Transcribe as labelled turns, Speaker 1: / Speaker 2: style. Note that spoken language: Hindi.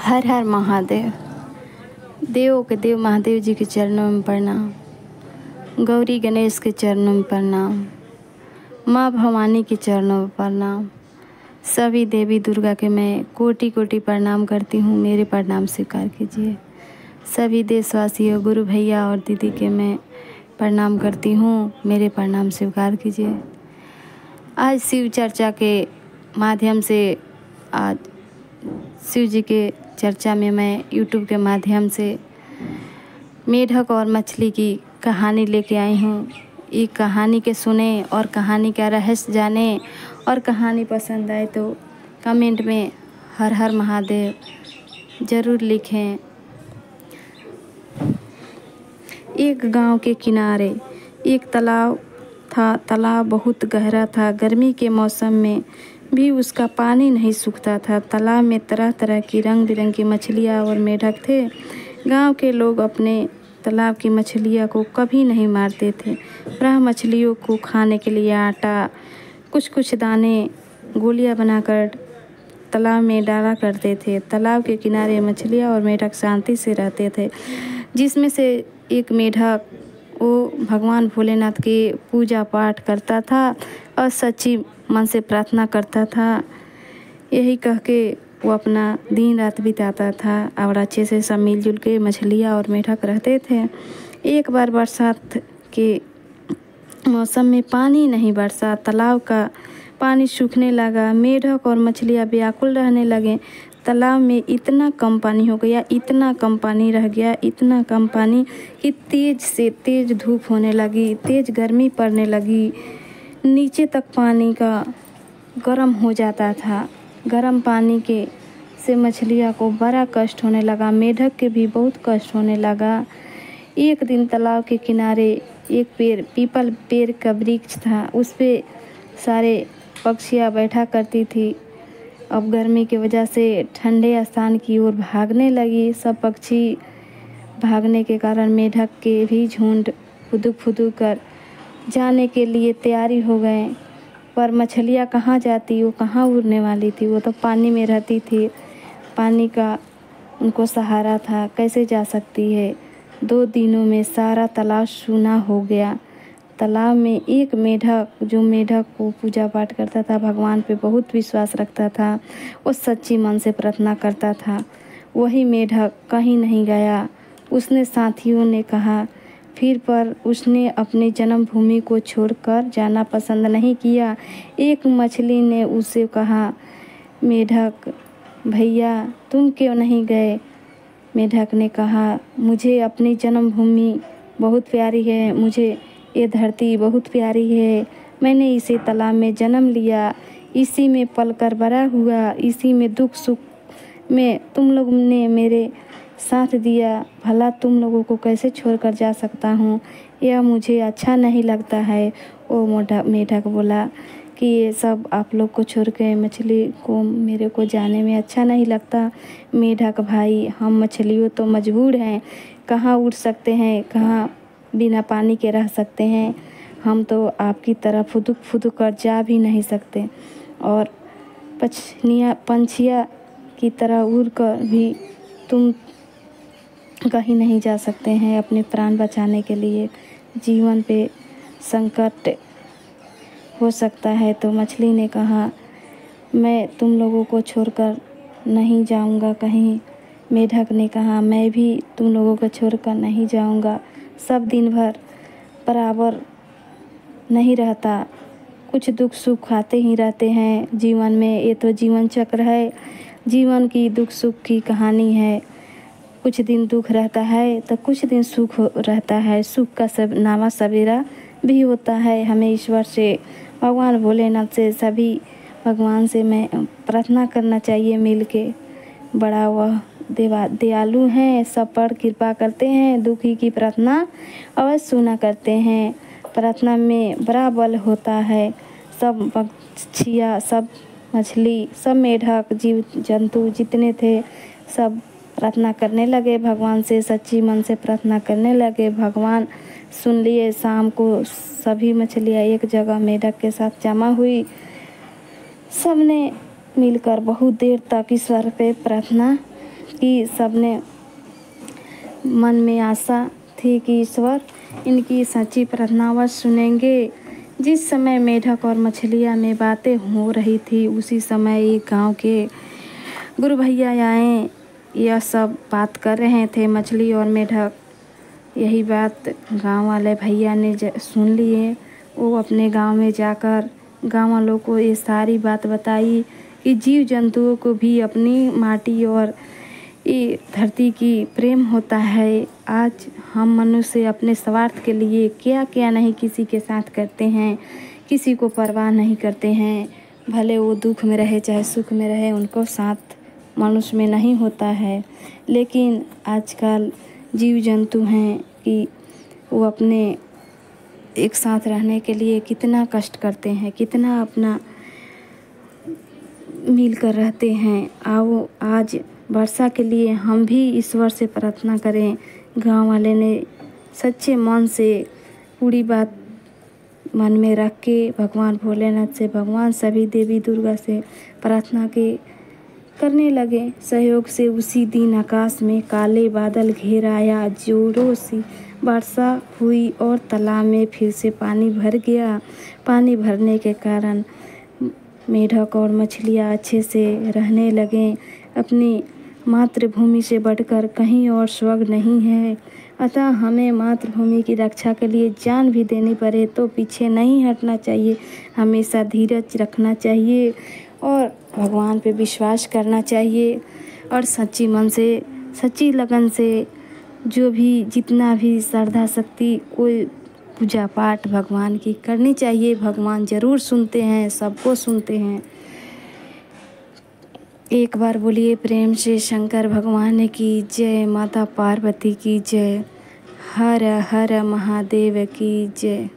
Speaker 1: हर हर महादेव। देवों के देव महादेव जी के चरणों में प्रणाम। गौरी गणेश के चरणों में प्रणाम। माँ भवानी के चरणों में प्रणाम। सभी देवी दुर्गा के मैं कोटि कोटि प्रणाम करती हूँ, मेरे प्रणाम स्वीकार कीजिए। सभी देशवासियों, गुरु भैया और दीदी के मैं प्रणाम करती हूँ, मेरे प्रणाम स्वीकार कीजिए। आज शिव चर्चा के माध्यम से, आज शिव जी के चर्चा में मैं यूट्यूब के माध्यम से मेढक और मछली की कहानी लेके आई हूँ। ये कहानी के सुने और कहानी का रहस्य जाने, और कहानी पसंद आए तो कमेंट में हर हर महादेव ज़रूर लिखें। एक गांव के किनारे एक तालाब था। तालाब बहुत गहरा था। गर्मी के मौसम में भी उसका पानी नहीं सूखता था। तालाब में तरह तरह की रंग बिरंगी मछलियाँ और मेढक थे। गांव के लोग अपने तालाब की मछलियाँ को कभी नहीं मारते थे। वह मछलियों को खाने के लिए आटा, कुछ कुछ दाने, गोलियाँ बनाकर तालाब में डाला करते थे। तालाब के किनारे मछलियाँ और मेढक शांति से रहते थे। जिसमें से एक मेढक वो भगवान भोलेनाथ की पूजा पाठ करता था और सच्ची मन से प्रार्थना करता था। यही कह के वो अपना दिन रात बिताता था और अच्छे से सब मिलजुल के मछलियाँ और मेढक रहते थे। एक बार बरसात के मौसम में पानी नहीं बरसा। तालाब का पानी सूखने लगा। मेढक और मछलियाँ व्याकुल रहने लगे। तालाब में इतना कम पानी हो गया, इतना कम पानी रह गया, इतना कम पानी कि तेज़ से तेज़ धूप होने लगी, तेज़ गर्मी पड़ने लगी। नीचे तक पानी का गर्म हो जाता था। गर्म पानी के से मछलियाँ को बड़ा कष्ट होने लगा। मेढक के भी बहुत कष्ट होने लगा। एक दिन तालाब के किनारे एक पीपल पेड़ का वृक्ष था। उस पे सारे पक्षियाँ बैठा करती थी। अब गर्मी की वजह से ठंडे स्थान की ओर भागने लगी। सब पक्षी भागने के कारण मेढक के भी झुंड फुदुक फुदुक कर जाने के लिए तैयारी हो गए। पर मछलियाँ कहाँ जाती, वो कहाँ उड़ने वाली थी, वो तो पानी में रहती थी। पानी का उनको सहारा था, कैसे जा सकती है। 2 दिनों में सारा तालाब सूना हो गया। तालाब में एक मेढक, जो मेढक को पूजा पाठ करता था, भगवान पे बहुत विश्वास रखता था, वो सच्ची मन से प्रार्थना करता था, वही मेढक कहीं नहीं गया। उसने साथियों ने कहा फिर, पर उसने अपनी जन्मभूमि को छोड़कर जाना पसंद नहीं किया। एक मछली ने उसे कहा, मेढक भैया तुम क्यों नहीं गए। मेढक ने कहा, मुझे अपनी जन्मभूमि बहुत प्यारी है, मुझे ये धरती बहुत प्यारी है। मैंने इसी तालाब में जन्म लिया, इसी में पलकर बड़ा हुआ, इसी में दुख सुख में तुम लोग ने मेरे साथ दिया। भला तुम लोगों को कैसे छोड़कर जा सकता हूँ, यह मुझे अच्छा नहीं लगता है। वो मेढक बोला कि ये सब आप लोग को छोड़ के मछली को मेरे को जाने में अच्छा नहीं लगता। मेढक भाई, हम मछलियों तो मजबूर हैं, कहाँ उड़ सकते हैं, कहाँ बिना पानी के रह सकते हैं। हम तो आपकी तरह फुदुक फुदुक कर जा भी नहीं सकते, और पंछियाँ की तरह उड़ कर भी तुम कहीं नहीं जा सकते हैं। अपने प्राण बचाने के लिए जीवन पे संकट हो सकता है। तो मछली ने कहा, मैं तुम लोगों को छोड़कर नहीं जाऊंगा कहीं। मेढक ने कहा, मैं भी तुम लोगों को छोड़कर नहीं जाऊंगा। सब दिन भर बराबर नहीं रहता, कुछ दुख सुख आते ही रहते हैं जीवन में। ये तो जीवन चक्र है, जीवन की दुख सुख की कहानी है। कुछ दिन दुख रहता है तो कुछ दिन सुख रहता है। सुख का सब नामा सवेरा भी होता है। हमें ईश्वर से, भगवान भोलेनाथ से, सभी भगवान से मैं प्रार्थना करना चाहिए मिल के। बड़ा वह दयालु हैं, सब पर कृपा करते हैं। दुखी की प्रार्थना अवश्य सुना करते हैं। प्रार्थना में बड़ा बल होता है। सब पक्षियाँ, सब मछली, सब मेढक, जीव जंतु जितने थे, सब प्रार्थना करने लगे भगवान से, सच्ची मन से प्रार्थना करने लगे। भगवान सुन लिए। शाम को सभी मछलियाँ एक जगह मेढक के साथ जमा हुई। सबने मिलकर बहुत देर तक ईश्वर पे प्रार्थना कि सबने मन में आशा थी कि ईश्वर इनकी सच्ची प्रार्थनावश सुनेंगे। जिस समय मेढक और मछलियाँ में बातें हो रही थी उसी समय एक गांव के गुरु भैया आए। यह सब बात कर रहे थे मछली और मेढक। यही बात गांव वाले भैया ने सुन लिए। वो अपने गांव में जाकर गांव वालों को ये सारी बात बताई कि जीव जंतुओं को भी अपनी माटी और ये धरती की प्रेम होता है। आज हम मनुष्य अपने स्वार्थ के लिए क्या क्या नहीं किसी के साथ करते हैं, किसी को परवाह नहीं करते हैं। भले वो दुख में रहे चाहे सुख में रहे, उनको साथ मनुष्य में नहीं होता है। लेकिन आजकल जीव जंतु हैं कि वो अपने एक साथ रहने के लिए कितना कष्ट करते हैं, कितना अपना मिलकर रहते हैं। आओ आज वर्षा के लिए हम भी ईश्वर से प्रार्थना करें। गांव वाले ने सच्चे मन से पूरी बात मन में रख के भगवान भोलेनाथ से, भगवान सभी देवी दुर्गा से प्रार्थना करने लगे। सहयोग से उसी दिन आकाश में काले बादल घेर आया, जोरों से वर्षा हुई और तालाब में फिर से पानी भर गया। पानी भरने के कारण मेढक और मछलियाँ अच्छे से रहने लगे। अपनी मातृभूमि से बढ़कर कहीं और स्वर्ग नहीं है। अतः हमें मातृभूमि की रक्षा के लिए जान भी देनी पड़े तो पीछे नहीं हटना चाहिए। हमेशा धीरज रखना चाहिए और भगवान पे विश्वास करना चाहिए और सच्ची मन से, सच्ची लगन से जो भी जितना भी श्रद्धा शक्ति कोई पूजा पाठ भगवान की करनी चाहिए। भगवान ज़रूर सुनते हैं, सबको सुनते हैं। एक बार बोलिए प्रेम से शंकर भगवान की जय, माता पार्वती की जय, हर हर महादेव की जय।